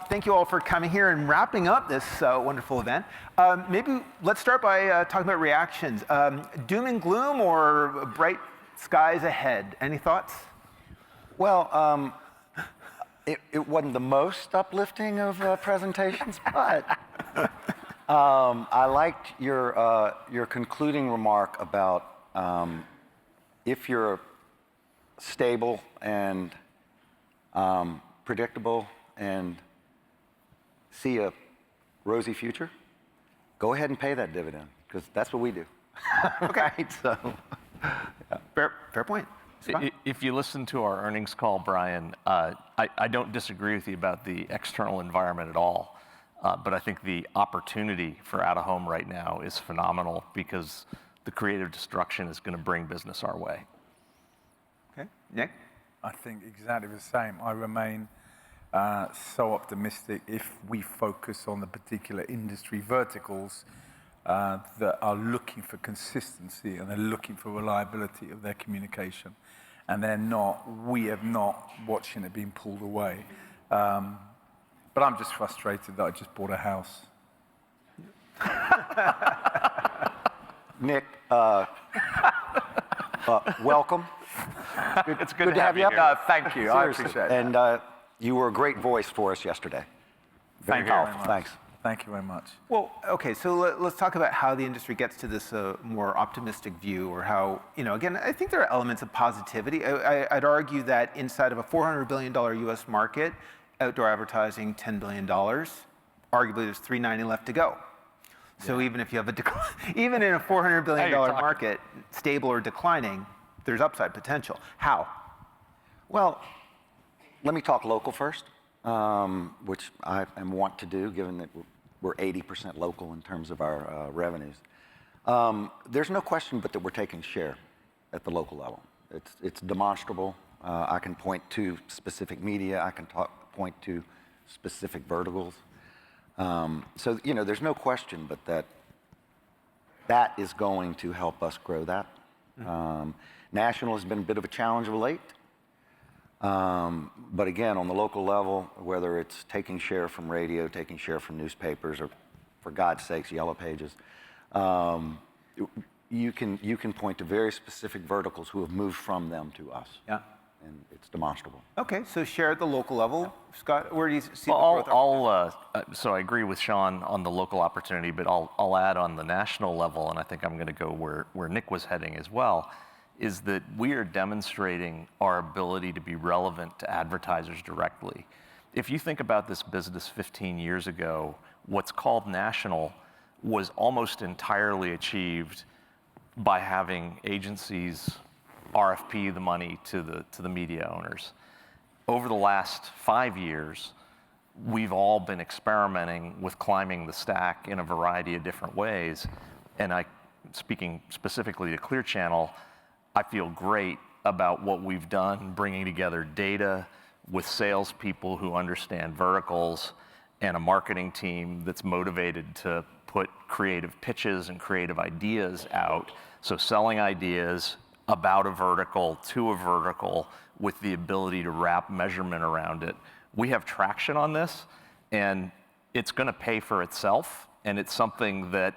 Thank you all for coming here and wrapping up this wonderful event. Maybe let's start by talking about reactions. Doom and gloom or bright skies ahead? Any thoughts? Well, it wasn't the most uplifting of presentations, but I liked your concluding remark about if you're stable and predictable and see a rosy future, go ahead and pay that dividend, because that's what we do. Okay. Right? So, yeah. Fair point. If you listen to our earnings call, Brien, I don't disagree with you about the external environment at all, but I think the opportunity for out-of-home right now is phenomenal because the creative destruction is going to bring business our way. Okay, Nick? I think exactly the same. I remain so optimistic if we focus on the particular industry verticals that are looking for consistency and they're looking for reliability of their communication. And they're not, we are not watching it being pulled away. But I'm just frustrated that I just bought a house. Nick, welcome. It's good to have you here. up. Thank you. I appreciate it. And you were a great voice for us yesterday. Very Thank you powerful. very much. Thanks. Thank you very much. Well, okay, so let's talk about how the industry gets to this more optimistic view, or how, again, I think there are elements of positivity. I'd argue that inside of a $400 billion US market, outdoor advertising, $10 billion, arguably there's $390 left to go. So even if you have even in a $400 billion market, stable or declining, there's upside potential. How? Well, let me talk local first, which I am want to do, given that we're 80% local in terms of our revenues. There's no question but that we're taking share at the local level. It's demonstrable. I can point to specific media. I can point to specific verticals. So, there's no question but that is going to help us grow that. National has been a bit of a challenge of late. But again, on the local level, whether it's taking share from radio, taking share from newspapers, or for God's sakes, Yellow Pages, you can point to very specific verticals who have moved from them to us. Yeah. And it's demonstrable. Okay, so share at the local level. Scott, where do you see the growth? So I agree with Sean on the local opportunity, but I'll add on the national level, and I think I'm going to go where Nick was heading as well, is that we are demonstrating our ability to be relevant to advertisers directly. If you think about this business 15 years ago, what's called national was almost entirely achieved by having agencies RFP the money to the media owners. Over the last 5 years, we've all been experimenting with climbing the stack in a variety of different ways. And speaking specifically to Clear Channel, I feel great about what we've done, bringing together data with salespeople who understand verticals and a marketing team that's motivated to put creative pitches and creative ideas out. So selling ideas about a vertical to a vertical with the ability to wrap measurement around it. We have traction on this, and it's going to pay for itself, and it's something that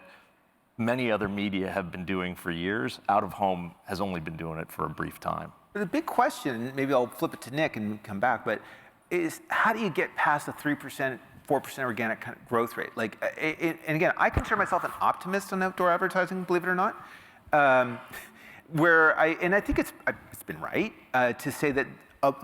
many other media have been doing for years. Out-of-home has only been doing it for a brief time. The big question, maybe I'll flip it to Nick and come back, but is how do you get past the 3%, 4% organic kind of growth rate? And again, I consider myself an optimist on outdoor advertising, believe it or not. And I think it's been right to say that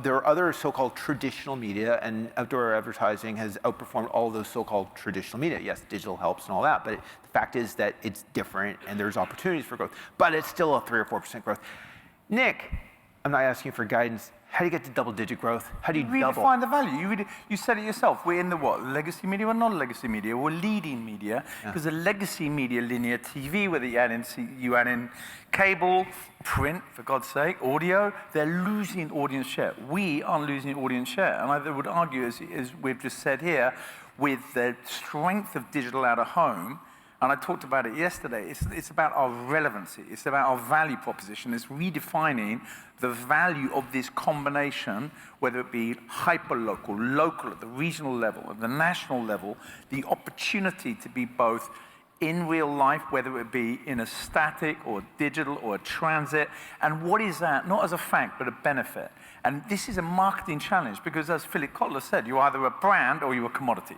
there are other so-called traditional media, and outdoor advertising has outperformed all those so-called traditional media. Yes, digital helps and all that, but the fact is that it's different and there's opportunities for growth, but it's still a 3 or 4% growth. Nick, I'm not asking you for guidance. How do you get to double-digit growth? How do you double? Redefine the value. You said it yourself. We're in the what? Legacy media or non-legacy media? We're leading media, because the legacy media, linear TV, whether you add in cable, print, for God's sake, audio, they're losing audience share. We aren't losing audience share. And I would argue, as we've just said here, with the strength of digital out of home, And I talked about it yesterday. It's about our relevancy. It's about our value proposition. It's redefining the value of this combination, whether it be hyper-local, local at the regional level, at the national level, the opportunity to be both in real life, whether it be in a static or digital or a transit. And what is that? Not as a fact, but a benefit. And this is a marketing challenge because, as Philip Kotler said, you're either a brand or you're a commodity.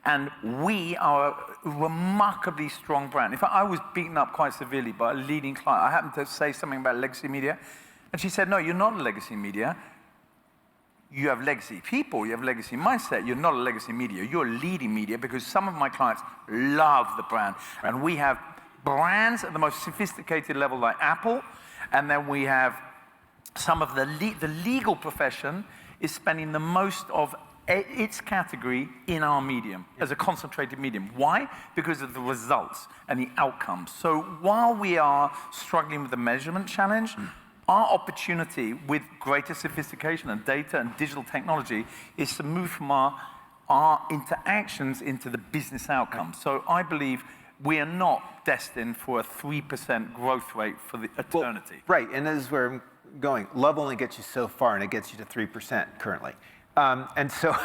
And we are a remarkably strong brand. In fact, I was beaten up quite severely by a leading client. I happened to say something about legacy media. And she said, no, you're not a legacy media. You have legacy people, you have legacy mindset. You're not a legacy media. You're a leading media because some of my clients love the brand. And we have brands at the most sophisticated level like Apple. And then we have some of the legal profession is spending the most of its category in our medium as a concentrated medium. Why? Because of the results and the outcomes. So while we are struggling with the measurement challenge, our opportunity with greater sophistication and data and digital technology is to move from our interactions into the business outcomes. So I believe we are not destined for a 3% growth rate for the eternity. Well, right, and this is where I'm going. Love only gets you so far, and it gets you to 3% currently. And so...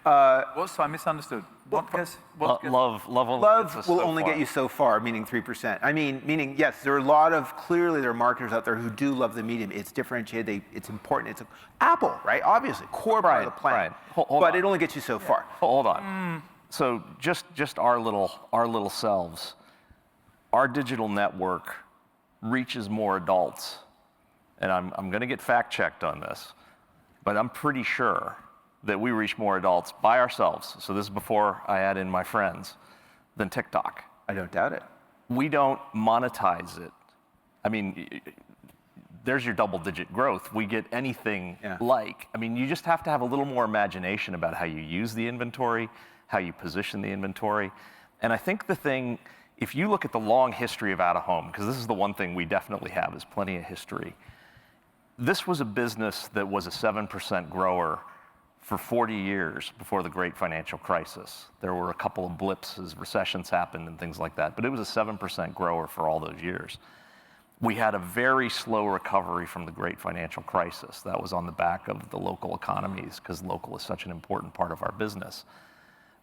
What? So I misunderstood. What guess? Love will only get you so far, meaning 3%. I mean, meaning, yes, there are clearly there are marketers out there who do love the medium. It's differentiated, it's important. It's Apple, right? Obviously, core part of the plan. Hold but on. it only gets you so far. Hold on. So just our little selves, our digital network reaches more adults, and I'm going to get fact checked on this, but I'm pretty sure that we reach more adults by ourselves, so this is before I add in my friends, than TikTok. I don't doubt it. We don't monetize it. I mean, there's your double-digit growth. We get anything like. I mean, you just have to have a little more imagination about how you use the inventory, how you position the inventory. And I think the thing, if you look at the long history of out-of-home, because this is the one thing we definitely have, is plenty of history. This was a business that was a 7% grower for 40 years before the great financial crisis. There were a couple of blips as recessions happened and things like that, but it was a 7% grower for all those years. We had a very slow recovery from the great financial crisis. That was on the back of the local economies, because local is such an important part of our business.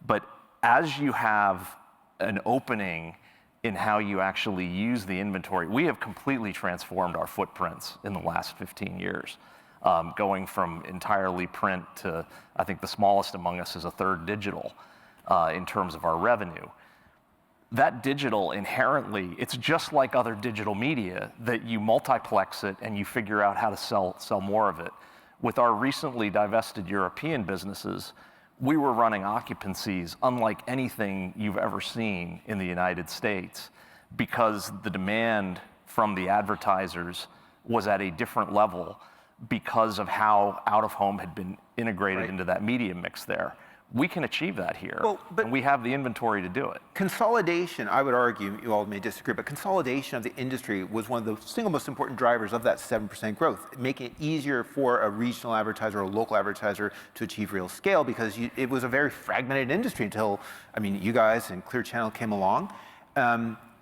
But as you have an opening in how you actually use the inventory, we have completely transformed our footprints in the last 15 years. Going from entirely print to, I think the smallest among us is a third digital in terms of our revenue. That digital inherently, it's just like other digital media, that you multiplex it and you figure out how to sell more of it. With our recently divested European businesses, we were running occupancies unlike anything you've ever seen in the United States, because the demand from the advertisers was at a different level because of how out-of-home had been integrated into that media mix there. We can achieve that here, and we have the inventory to do it. Consolidation, I would argue, you all may disagree, but consolidation of the industry was one of the single most important drivers of that 7% growth, making it easier for a regional advertiser or a local advertiser to achieve real scale, because it was a very fragmented industry until, I mean, you guys and Clear Channel came along.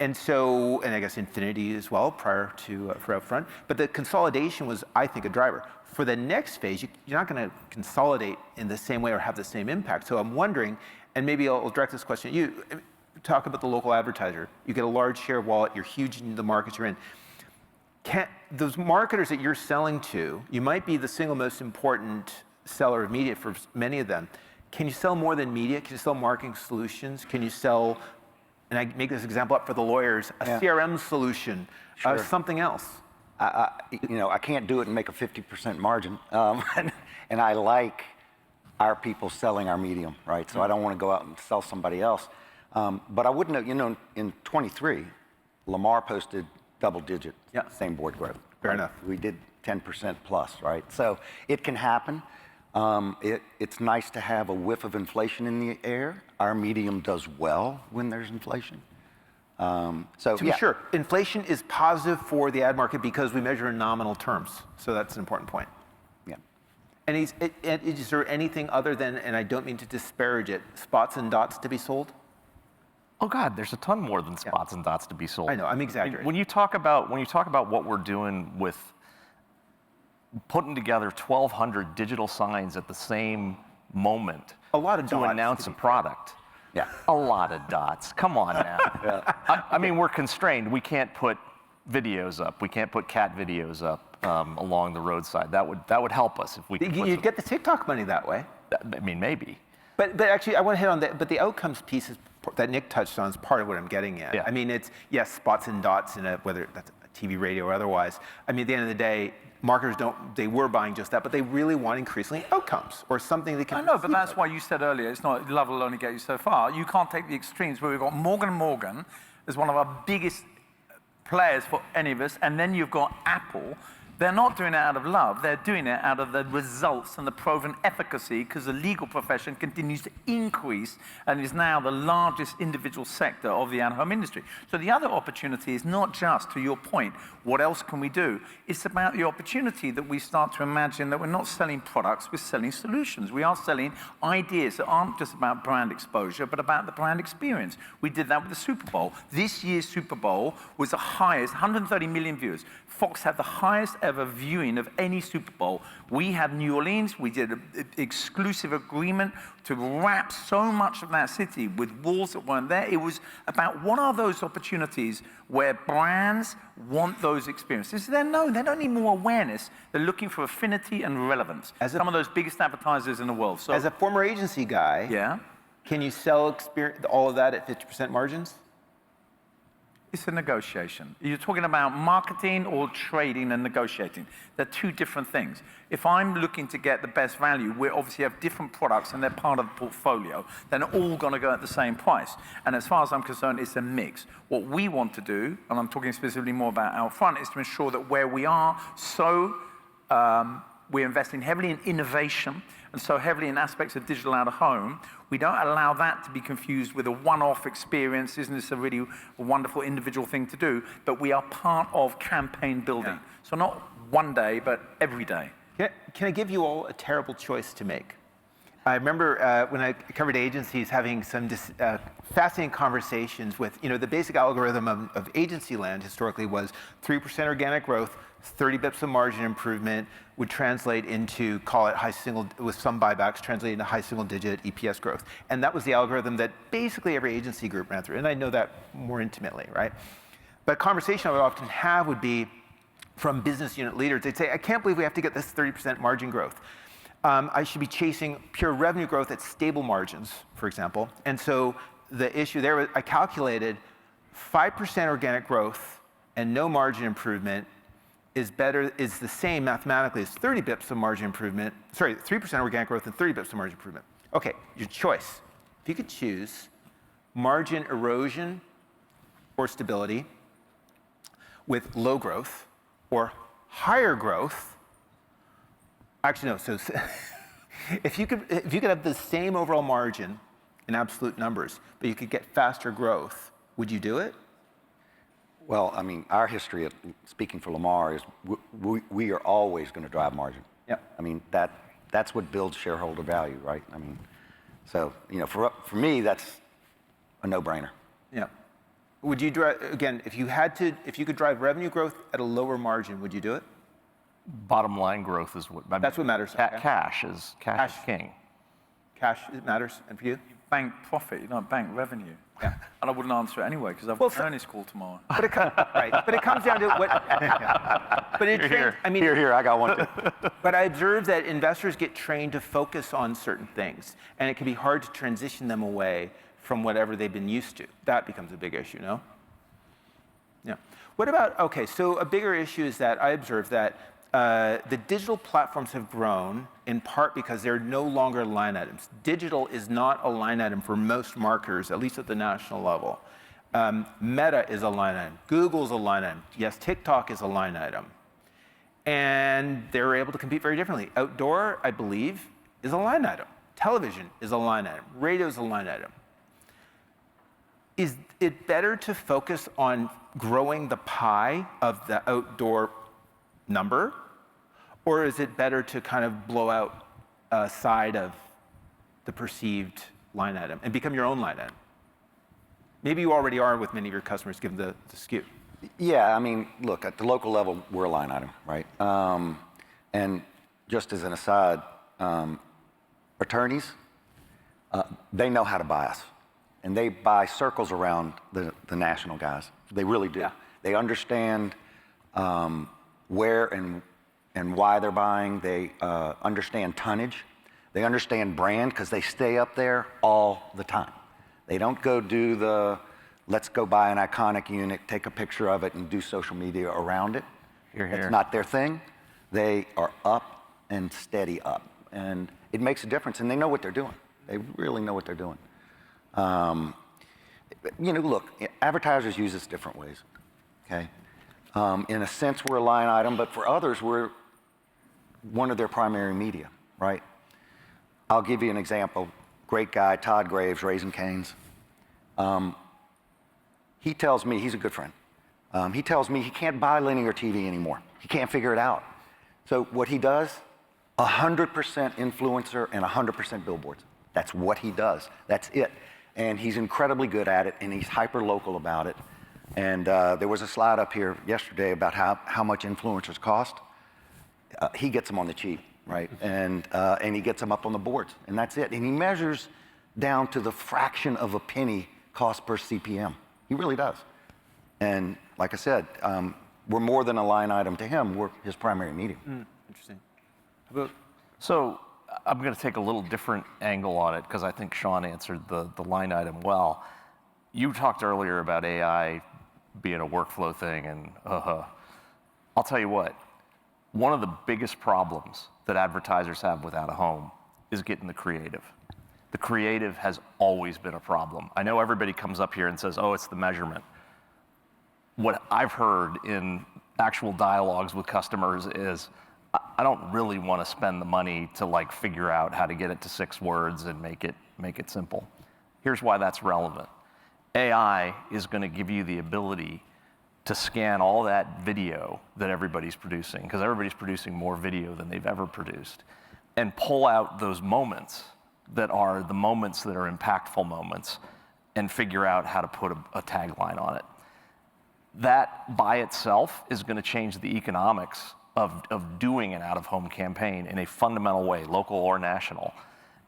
And so, and I guess Infinity as well prior to for OUTFRONT, but the consolidation was, I think, a driver. For the next phase, you're not going to consolidate in the same way or have the same impact. So I'm wondering, and maybe I'll direct this question at you, talk about the local advertiser. You get a large share of wallet, you're huge in the markets you're in. Those marketers that you're selling to, you might be the single most important seller of media for many of them. Can you sell more than media? Can you sell marketing solutions? Can you sell, and I make this example up for the lawyers, a CRM solution, something else? You know, I can't do it and make a 50% margin, and I like our people selling our medium, right? So I don't want to go out and sell somebody else. But I wouldn't have, you know, in 23, Lamar posted double-digit same board growth. Fair enough. We did 10% plus, right? So it can happen. It's nice to have a whiff of inflation in the air. Our medium does well when there's inflation. So to be sure, inflation is positive for the ad market because we measure in nominal terms. So that's an important point. Yeah. And is there anything other than, and I don't mean to disparage it, spots and dots to be sold? Oh God, there's a ton more than spots and dots to be sold. I know, I'm exaggerating. When you talk about what we're doing with putting together 1,200 digital signs at the same moment A lot of to dots, announce to a be product. Yeah. A lot of dots. Come on now. I mean, we're constrained. We can't put videos up. We can't put cat videos up along the roadside. That would help us if we could. You'd get the TikTok money that way. I mean, maybe. But actually, I want to hit on that. But the outcomes piece that Nick touched on is part of what I'm getting at. Yeah. I mean, it's, yes, spots and dots in whether that's a TV, radio, or otherwise. I mean, at the end of the day, marketers they were buying just that, but they really want increasingly outcomes or something they can. I know, but that's why you said earlier, it's not, love will only get you so far. You can't take the extremes where we've got Morgan & Morgan as one of our biggest players for any of us, and then you've got Apple. They're not doing it out of love, they're doing it out of the results and the proven efficacy, because the legal profession continues to increase and is now the largest individual sector of the at-home industry. So the other opportunity is not just, to your point, what else can we do? It's about the opportunity that we start to imagine that we're not selling products, we're selling solutions. We are selling ideas that aren't just about brand exposure, but about the brand experience. We did that with the Super Bowl. This year's Super Bowl was the highest, 130 million viewers. Fox had the highest ever viewing of any Super Bowl. We had New Orleans, we did an exclusive agreement to wrap so much of that city with walls that weren't there. It was about what are those opportunities where brands want those experiences. They don't need more awareness. They're looking for affinity and relevance. Some of those biggest advertisers in the world. So, as a former agency guy, yeah, can you sell all of that at 50% margins? it's a negotiation. You're talking about marketing or trading and negotiating. They're two different things. If I'm looking to get the best value, we obviously have different products and they're part of the portfolio. They're not all going to go at the same price. And as far as I'm concerned, it's a mix. What we want to do, and I'm talking specifically more about OUTFRONT, is to ensure that where we are, we're investing heavily in innovation and so heavily in aspects of digital out of home, we don't allow that to be confused with a one-off experience. Isn't this a really wonderful individual thing to do? But we are part of campaign building. Yeah. So not one day, but every day. Can I give you all a terrible choice to make? I remember when I covered agencies having some fascinating conversations with, the basic algorithm of agency land historically was 3% organic growth, 30 bips of margin improvement would translate into, call it high single, with some buybacks, translate into high single digit EPS growth. And that was the algorithm that basically every agency group ran through. And I know that more intimately, right? But a conversation I would often have would be from business unit leaders. They'd say, I can't believe we have to get this 30% margin growth. I should be chasing pure revenue growth at stable margins, for example. And so the issue there was I calculated 5% organic growth and no margin improvement is the same mathematically as 30 bips of margin improvement. Sorry, 3% organic growth and 30 bips of margin improvement. Okay, your choice. If you could choose margin erosion or stability with low growth or higher growth. Actually, no. So if you could have the same overall margin in absolute numbers, but you could get faster growth, would you do it? Well, I mean, our history, speaking for Lamar, is we are always going to drive margin. Yep. I mean, that's what builds shareholder value, right? I mean, so, for me, that's a no-brainer. Yeah. Would you drive, again, if you could drive revenue growth at a lower margin, would you do it? Bottom line growth is what. That's what matters. Okay. Cash is king. Cash matters, and for you? You bank profit, you don't bank revenue. Yeah. And I wouldn't answer it anyway because I've got an earnings call tomorrow. But it comes down to what. But Here, I got one too. But I observe that investors get trained to focus on certain things, and it can be hard to transition them away from whatever they've been used to. That becomes a big issue, no? Yeah. What about, okay, so a bigger issue is that I observe that the digital platforms have grown in part because they're no longer line items. Digital is not a line item for most marketers, at least at the national level. Meta is a line item. Google's a line item. Yes, TikTok is a line item. And they're able to compete very differently. Outdoor, I believe, is a line item. Television is a line item. Radio is a line item. Is it better to focus on growing the pie of the outdoor number? Or is it better to kind of blow out a side of the perceived line item and become your own line item? Maybe you already are with many of your customers, given the SKU. Yeah, I mean, look, at the local level, we're a line item, right? And just as an aside, attorneys, they know how to buy us. And they buy circles around the national guys. They really do. Yeah. They understand where and why they're buying. They understand tonnage. They understand brand because they stay up there all the time. They don't go do the, let's go buy an iconic unit, take a picture of it, and do social media around it. Hear, hear. It's not their thing. They are up and steady up. And it makes a difference, and they know what they're doing. They really know what they're doing. You know, look, advertisers use us different ways, okay? In a sense, we're a line item, but for others, we're one of their primary media, right? I'll give you an example. Great guy, Todd Graves, Raising Cane's. He tells me, he's a good friend. He tells me he can't buy linear TV anymore. He can't figure it out. So what he does, 100% influencer and 100% billboards. That's what he does. That's it. And he's incredibly good at it, and he's hyper-local about it. And there was a slide up here yesterday about how much influencers cost. He gets them on the cheap, right? And he gets them up on the boards, and that's it. And he measures down to the fraction of a penny cost per CPM. He really does. And like I said, we're more than a line item to him. We're his primary medium. Interesting. How about So I'm going to take a little different angle on it because I think Sean answered the line item well. You talked earlier about AI being a workflow thing, and I'll tell you what, one of the biggest problems that advertisers have with out-of-home is getting the creative. The creative has always been a problem. I know everybody comes up here and says, oh, it's the measurement. What I've heard in actual dialogues with customers is, I don't really want to spend the money to like figure out how to get it to 6 words and make it simple. Here's why that's relevant. AI is going to give you the ability to scan all that video that everybody's producing, because everybody's producing more video than they've ever produced, and pull out those moments that are the moments that are impactful moments and figure out how to put a tagline on it. That by itself is going to change the economics of doing an out-of-home campaign in a fundamental way, local or national.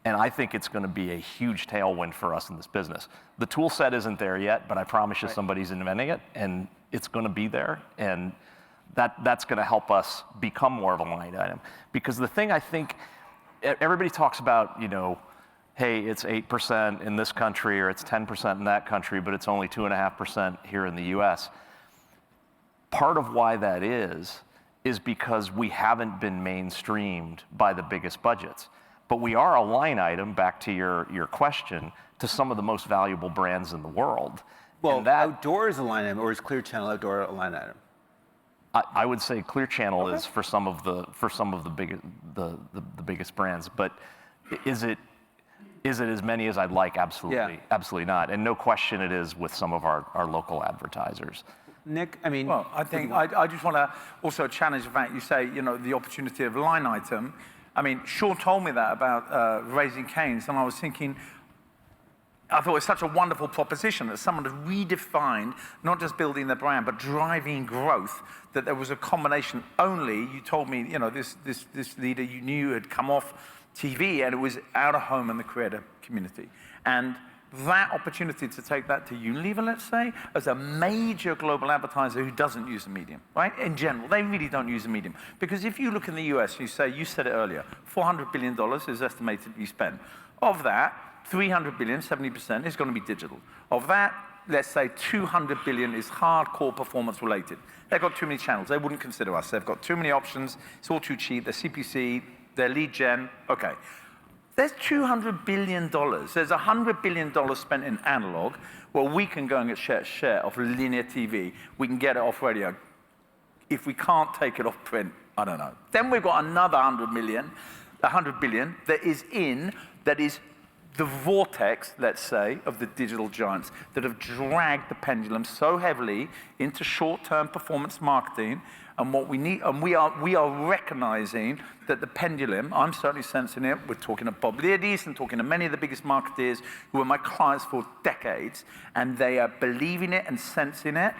And I think it's going to be a huge tailwind for us in this business. The tool set isn't there yet, but I promise you somebody's inventing it, and it's going to be there. And that's going to help us become more of a line item. Because the thing I think, everybody talks about, you know, hey, it's 8% in this country or it's 10% in that country, but it's only 2.5% here in the US. Part of why that is because we haven't been mainstreamed by the biggest budgets. But we are a line item, back to your question, to some of the most valuable brands in the world. well, And that, outdoor is a line item, or is Clear Channel Outdoor a line item? I would say Clear Channel is for some of the biggest brands, but is it as many as I'd like? Absolutely, Yeah. Absolutely not. And no question it is with some of our local advertisers. Nick, I mean, Well, I think I just want to also challenge the fact you say, you know, the opportunity of a line item. I mean, Sean told me that about Raising Cane's, and I was thinking, I thought it was such a wonderful proposition that someone had redefined, not just building their brand, but driving growth, that there was a combination only, you told me, you know, this leader you knew had come off TV, and it was out of home in the creator community. And that opportunity to take that to Unilever, let's say, as a major global advertiser who doesn't use the medium, right? In general, they really don't use the medium. Because if you look in the US, you say, you said it earlier, $400 billion is estimated to be spent. Of that, 300 billion, 70%, is going to be digital. Of that, let's say 200 billion is hardcore performance related. They've got too many channels. They wouldn't consider us. They've got too many options. It's all too cheap. They're CPC, they're lead gen. Okay. There's $200 billion. There's $100 billion spent in analog. Well, we can go and get share of linear TV. We can get it off radio. If we can't take it off print, I don't know. Then we've got another 100 billion that is the vortex, let's say, of the digital giants that have dragged the pendulum so heavily into short-term performance marketing. And what we need, and we are recognizing that the pendulum, I'm certainly sensing it. We're talking to Bob Leardis and talking to many of the biggest marketers who are my clients for decades, and they are believing it and sensing it.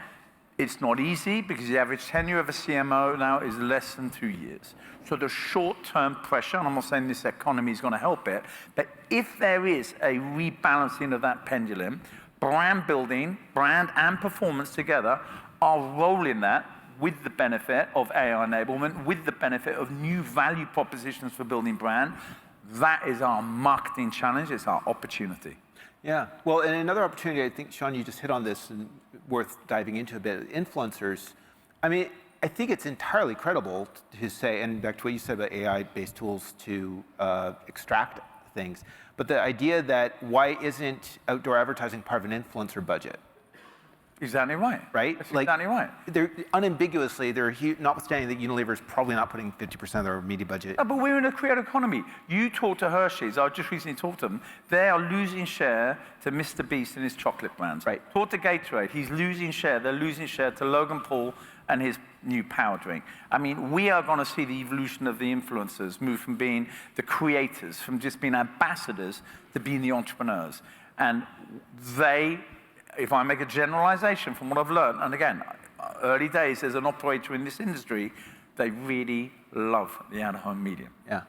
It's not easy because the average tenure of a CMO now is less than 2 years. So the short-term pressure, and I'm not saying this economy is going to help it, but if there is a rebalancing of that pendulum, brand building, brand and performance together are rolling that with the benefit of AI enablement, with the benefit of new value propositions for building brand. That is our marketing challenge. It's our opportunity. Yeah. Well, and another opportunity, I think, Sean, you just hit on this and worth diving into a bit. Influencers, I mean, I think it's entirely credible to say, and back to what you said about AI-based tools to extract things, but the idea that why isn't outdoor advertising part of an influencer budget? Exactly right. Right? That's like, exactly right. They're unambiguously, notwithstanding that Unilever is probably not putting 50% of their media budget. No, but we're in a creative economy. You talk to Hershey's, I just recently talked to them, they are losing share to Mr. Beast and his chocolate brands. Right. Talk to Gatorade, he's losing share. They're losing share to Logan Paul and his new power drink. I mean, we are going to see the evolution of the influencers move from being the creators, from just being ambassadors, to being the entrepreneurs. And they, if I make a generalization from what I've learned, and again, early days as an operator in this industry, they really love the out-of-home medium. Yeah.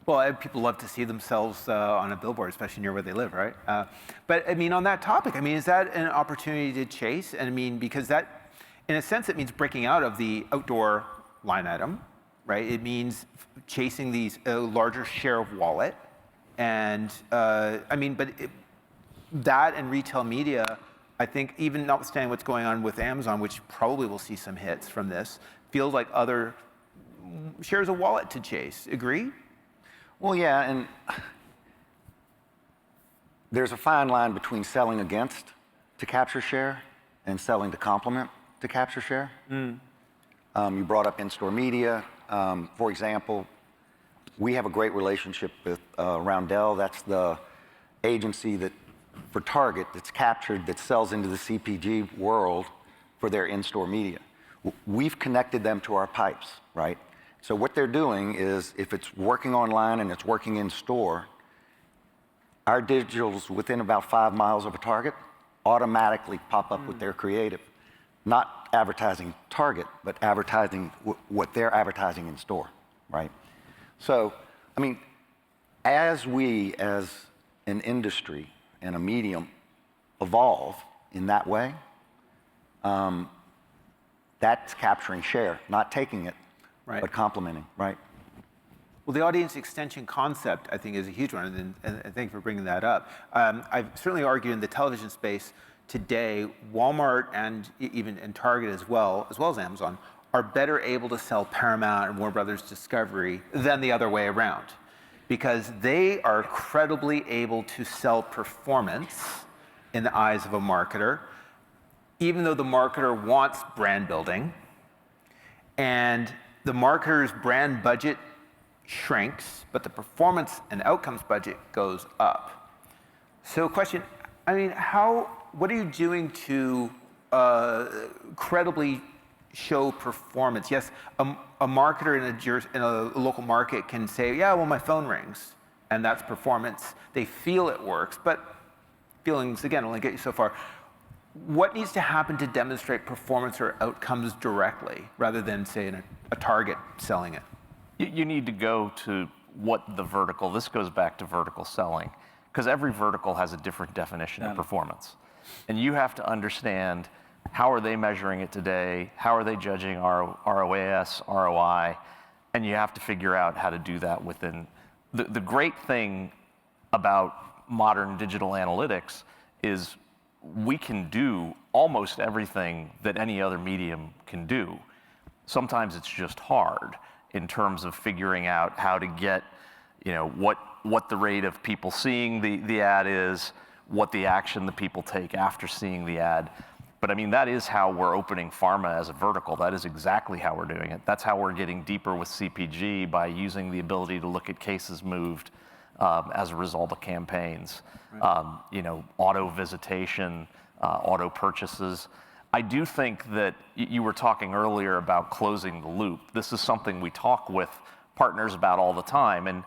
Well, people love to see themselves on a billboard, especially near where they live, right? But I mean, on that topic, I mean, is that an opportunity to chase? And I mean, because that, in a sense, it means breaking out of the outdoor line item, right? It means chasing these larger share of wallet. And I mean, but that and retail media, I think, even notwithstanding what's going on with Amazon, which probably will see some hits from this, feels like other shares of wallet to chase. Agree? Well, yeah, and there's a fine line between selling against to capture share and selling to complement to capture share. You brought up in-store media. For example, we have a great relationship with Roundel. That's the agency that, for Target, that's captured, that sells into the CPG world for their in-store media. We've connected them to our pipes, right? So what they're doing is, if it's working online and it's working in store, our digitals within about 5 miles of a Target automatically pop up with their creative. Not advertising Target, but advertising what they're advertising in store, right? So, I mean, as we, as an industry and a medium, evolve in that way, that's capturing share, not taking it, right, but complementing, right? Well, the audience extension concept, I think, is a huge one, and thank you for bringing that up. I've certainly argued in the television space today, Walmart and Target as well as Amazon, are better able to sell Paramount and Warner Brothers Discovery than the other way around, because they are credibly able to sell performance in the eyes of a marketer, even though the marketer wants brand building, and the marketer's brand budget shrinks, but the performance and outcomes budget goes up. So question, I mean, what are you doing to credibly show performance? Yes, a marketer in a local market can say, yeah, well, my phone rings, and that's performance. They feel it works, but feelings, again, only get you so far. What needs to happen to demonstrate performance or outcomes directly, rather than, say, a Target selling it? You need to go to what the vertical, this goes back to vertical selling, because every vertical has a different definition of performance. And you have to understand, how are they measuring it today? How are they judging ROAS, ROI? And you have to figure out how to do that within. The great thing about modern digital analytics is we can do almost everything that any other medium can do. Sometimes it's just hard in terms of figuring out how to get, what the rate of people seeing the ad is, what the action the people take after seeing the ad. But I mean, that is how we're opening pharma as a vertical. That is exactly how we're doing it. That's how we're getting deeper with CPG, by using the ability to look at cases moved, as a result of campaigns. You know, auto visitation, auto purchases. I do think that you were talking earlier about closing the loop. This is something we talk with partners about all the time, and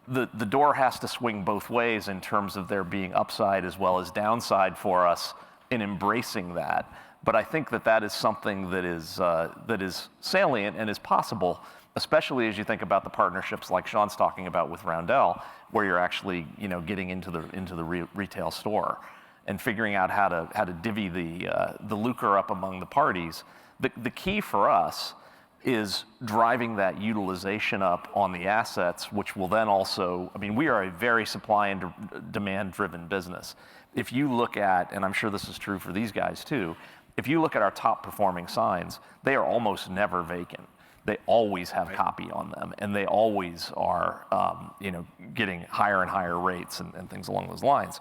the door has to swing both ways in terms of there being upside as well as downside for us in embracing that. But I think that that is something that is salient and is possible, especially as you think about the partnerships like Sean's talking about with Roundel, where you're actually, you know, getting into the retail store and figuring out how to divvy the lucre up among the parties. The key for us is driving that utilization up on the assets, which will then also, I mean, we are a very supply and demand driven business. If you look at, and I'm sure this is true for these guys too, if you look at our top performing signs, they are almost never vacant. They always have copy on them, and they always are, you know, getting higher and higher rates and things along those lines.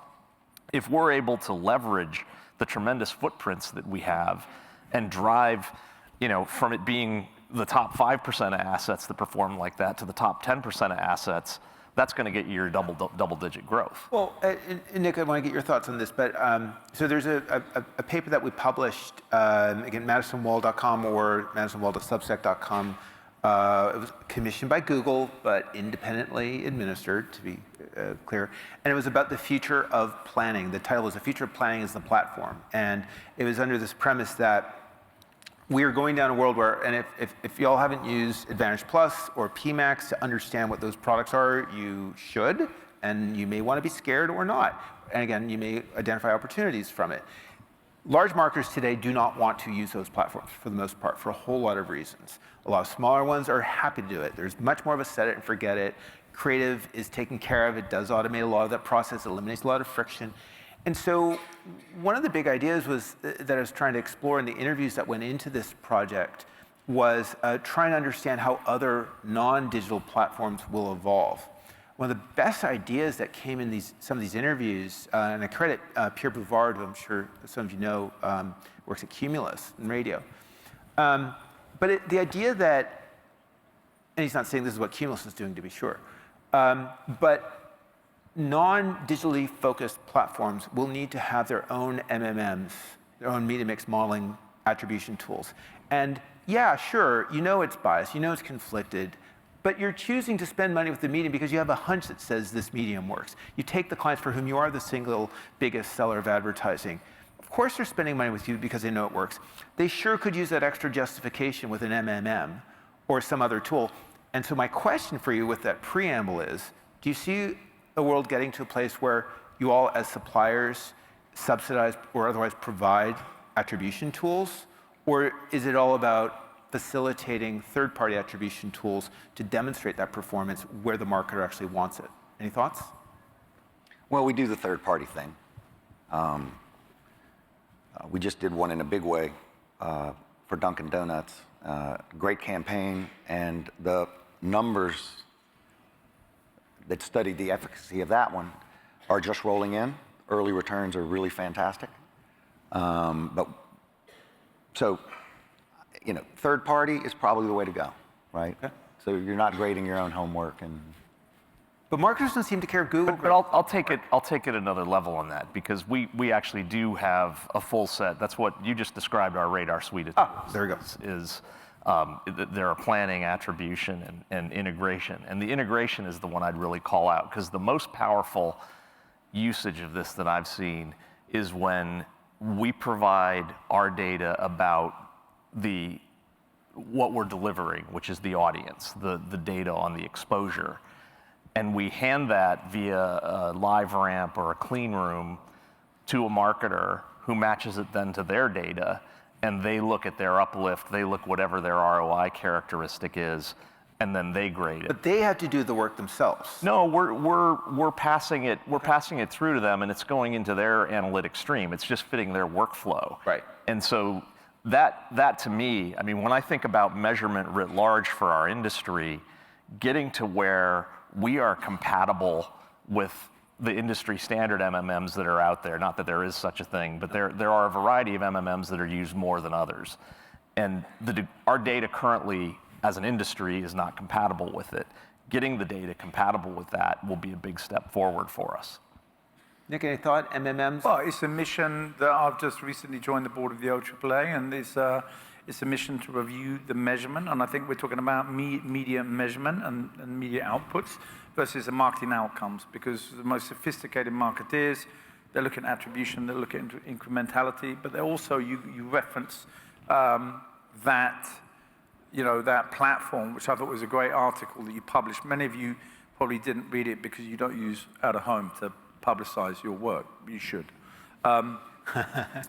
If we're able to leverage the tremendous footprints that we have and drive, you know, from it being the top 5% of assets that perform like that to the top 10% of assets, that's going to get you your double-digit growth. Well, and Nick, I want to get your thoughts on this, but so there's a paper that we published, again, madisonwall.com or madisonwall.substack.com. It was commissioned by Google, but independently administered, to be clear. And it was about the future of planning. The title was "The Future of Planning is the Platform." And it was under this premise that we are going down a world where, and if y'all haven't used Advantage Plus or PMax to understand what those products are, you should, and you may want to be scared or not. And again, you may identify opportunities from it. Large marketers today do not want to use those platforms for the most part, for a whole lot of reasons. A lot of smaller ones are happy to do it. There's much more of a set it and forget it. Creative is taken care of. It does automate a lot of that process, eliminates a lot of friction. And so one of the big ideas was that I was trying to explore in the interviews that went into this project was trying to understand how other non-digital platforms will evolve. One of the best ideas that came in some of these interviews, and I credit Pierre Bouvard, who I'm sure some of you know, works at Cumulus in radio. But the idea that, and he's not saying this is what Cumulus is doing to be sure, but non-digitally focused platforms will need to have their own MMMs, their own media mix modeling attribution tools. And yeah, sure, you know it's biased, you know it's conflicted, but you're choosing to spend money with the medium because you have a hunch that says this medium works. You take the clients for whom you are the single biggest seller of advertising. Of course they're spending money with you because they know it works. They sure could use that extra justification with an MMM or some other tool. And so my question for you with that preamble is, do you see a world getting to a place where you all as suppliers subsidize or otherwise provide attribution tools? Or is it all about facilitating third-party attribution tools to demonstrate that performance where the marketer actually wants it? Any thoughts? Well, we do the third-party thing. We just did one in a big way for Dunkin' Donuts. Great campaign, and the numbers that studied the efficacy of that one are just rolling in. Early returns are really fantastic. So, you know, third party is probably the way to go, right? Okay. So you're not grading your own homework, and. But marketers don't seem to care if Google. But I'll take it another level on that, because we actually do have a full set. That's what you just described. Our radar suite of tools. There we go. There are planning, attribution, and integration. And the integration is the one I'd really call out, because the most powerful usage of this that I've seen is when we provide our data about what we're delivering, which is the audience, the data on the exposure. And we hand that via a live ramp or a clean room to a marketer who matches it then to their data. And they look at their uplift, they look whatever their ROI characteristic is, and then they grade it. But they have to do the work themselves. No, we're passing it. We're passing it through to them, and it's going into their analytic stream. It's just fitting their workflow. Right. And so that to me, I mean, when I think about measurement writ large for our industry, getting to where we are compatible with the industry standard MMMs that are out there. Not that there is such a thing, but there are a variety of MMMs that are used more than others. And our data currently, as an industry, is not compatible with it. getting the data compatible with that will be a big step forward for us. Nick, any thought? MMMs? Well, it's a mission that I've just recently joined the board of the OAAA, and it's a mission to review the measurement. And I think we're talking about media measurement and media outputs versus the marketing outcomes, because the most sophisticated marketeers, they're looking at attribution, they're looking at incrementality, but they're also, you reference that, that platform, which I thought was a great article that you published. Many of you probably didn't read it because you don't use Out of Home to publicize your work. You should.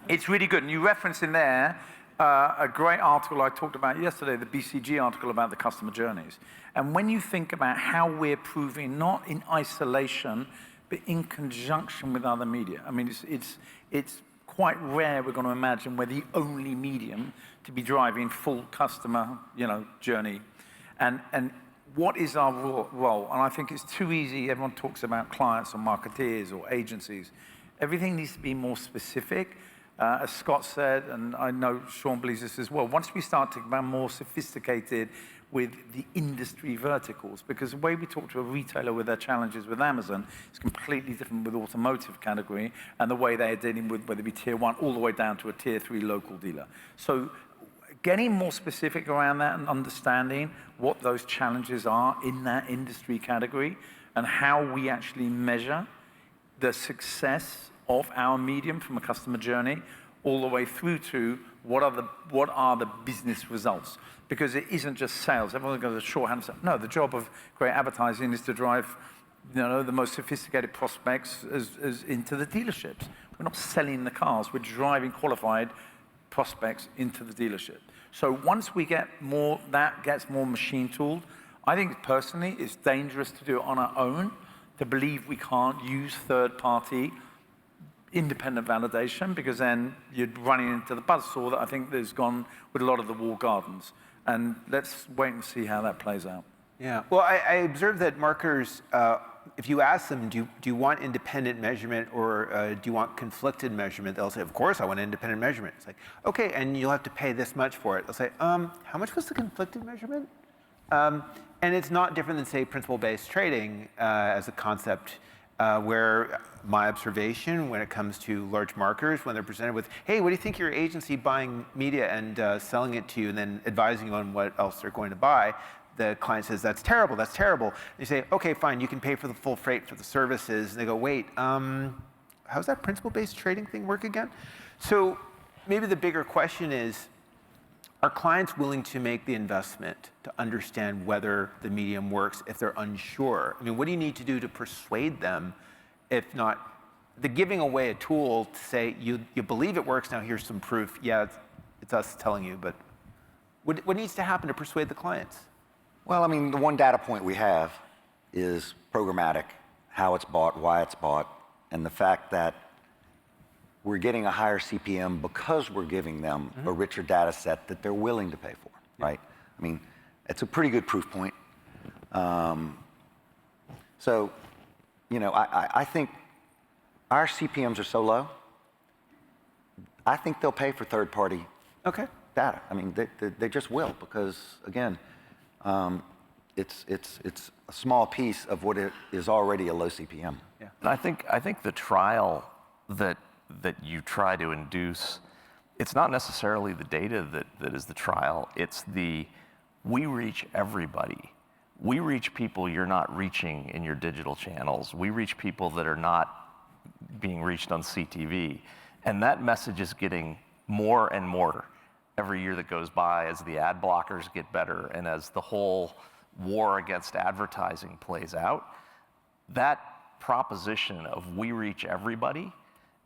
It's really good. And you reference in there a great article I talked about yesterday, the BCG article about the customer journeys. And when you think about how we're proving, not in isolation, but in conjunction with other media. I mean, it's quite rare we're going to imagine we're the only medium to be driving full customer, journey. And what is our role? And I think it's too easy. Everyone talks about clients or marketeers or agencies. Everything needs to be more specific. As Scott said, and I know Sean believes this as well, once we start to become more sophisticated with the industry verticals, because the way we talk to a retailer with their challenges with Amazon is completely different with automotive category and the way they're dealing with whether it be tier 1 all the way down to a tier 3 local dealer. So getting more specific around that and understanding what those challenges are in that industry category and how we actually measure the success of our medium from a customer journey all the way through to what are the business results. Because it isn't just sales. Everyone's got a shorthand. No, the job of great advertising is to drive the most sophisticated prospects as into the dealerships. We're not selling the cars. We're driving qualified prospects into the dealership. So once we get more, that gets more machine tooled, I think personally it's dangerous to do it on our own, to believe we can't use third-party independent validation, because then you're running into the buzzsaw that I think there's gone with a lot of the walled gardens. And let's wait and see how that plays out. Yeah. Well, I observed that marketers, if you ask them, do you want independent measurement or do you want conflicted measurement? They'll say, of course, I want independent measurement. It's like, okay, and you'll have to pay this much for it. They'll say, how much was the conflicted measurement? And it's not different than, say, principle-based trading as a concept, where my observation when it comes to large marketers, when they're presented with, hey, what do you think your agency buying media and selling it to you and then advising you on what else they're going to buy, the client says, that's terrible, that's terrible. They say, okay, fine, you can pay for the full freight for the services. And they go, wait, how's that principle-based trading thing work again? So maybe the bigger question is, are clients willing to make the investment to understand whether the medium works if they're unsure? I mean, what do you need to do to persuade them, if not the giving away a tool to say, you believe it works, now here's some proof. Yeah, it's us telling you, but what needs to happen to persuade the clients? Well, I mean, the one data point we have is programmatic, how it's bought, why it's bought, and the fact that we're getting a higher CPM because we're giving them a richer data set that they're willing to pay for, right? I mean, it's a pretty good proof point. So, I think our CPMs are so low, I think they'll pay for third-party data. I mean, they just will, because, again, it's a small piece of what is already a low CPM. Yeah. And I think the trial that you try to induce, it's not necessarily the data that is the trial, it's we reach everybody. We reach people you're not reaching in your digital channels. We reach people that are not being reached on CTV. And that message is getting more and more every year that goes by as the ad blockers get better and as the whole war against advertising plays out. That proposition of we reach everybody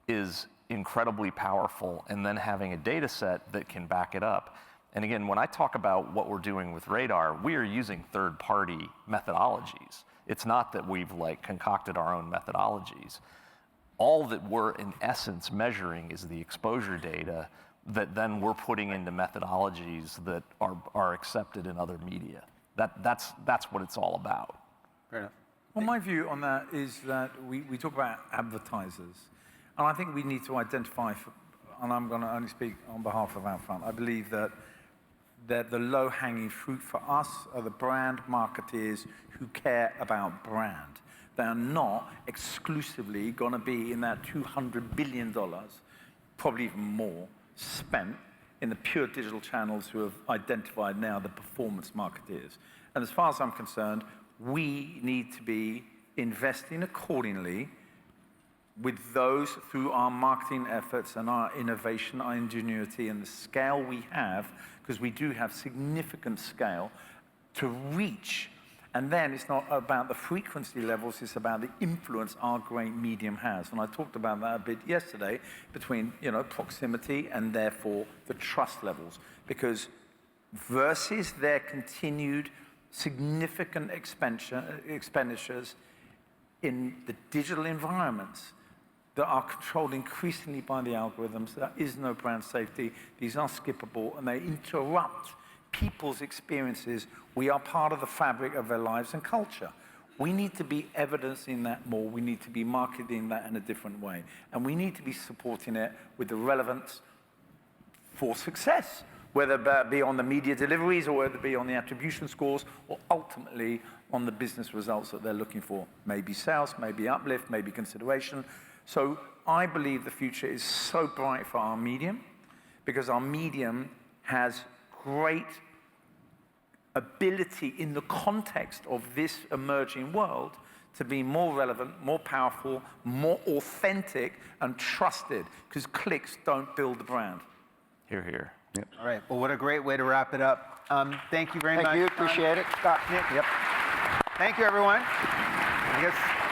is incredibly powerful, and then having a data set that can back it up. And again, when I talk about what we're doing with Radar, we are using third-party methodologies. It's not that we've concocted our own methodologies. All that we're in essence measuring is the exposure data that then we're putting into methodologies that are accepted in other media. That's what it's all about. Fair enough. Well, my view on that is that we talk about advertisers. And I think we need to identify, and I'm going to only speak on behalf of OUTFRONT, I believe that that the low-hanging fruit for us are the brand marketeers who care about brand. They are not exclusively going to be in that $200 billion, probably even more, spent in the pure digital channels who have identified now the performance marketeers. And as far as I'm concerned, we need to be investing accordingly with those through our marketing efforts and our innovation, our ingenuity, and the scale we have, because we do have significant scale, to reach. And then it's not about the frequency levels, it's about the influence our great medium has. And I talked about that a bit yesterday between, proximity and therefore the trust levels. Because versus their continued significant expenditures in the digital environments that are controlled increasingly by the algorithms, there is no brand safety, these are skippable, and they interrupt people's experiences. We are part of the fabric of their lives and culture. We need to be evidencing that more. We need to be marketing that in a different way. And we need to be supporting it with the relevance for success, whether that be on the media deliveries or whether it be on the attribution scores or ultimately on the business results that they're looking for. Maybe sales, maybe uplift, maybe consideration. So I believe the future is so bright for our medium because our medium has great ability in the context of this emerging world to be more relevant, more powerful, more authentic and trusted, because clicks don't build the brand. Hear, hear. Yep. All right. Well, what a great way to wrap it up. Thank you very much. Thank you. Appreciate it. Scott, Nick. Yep. Thank you, everyone. I guess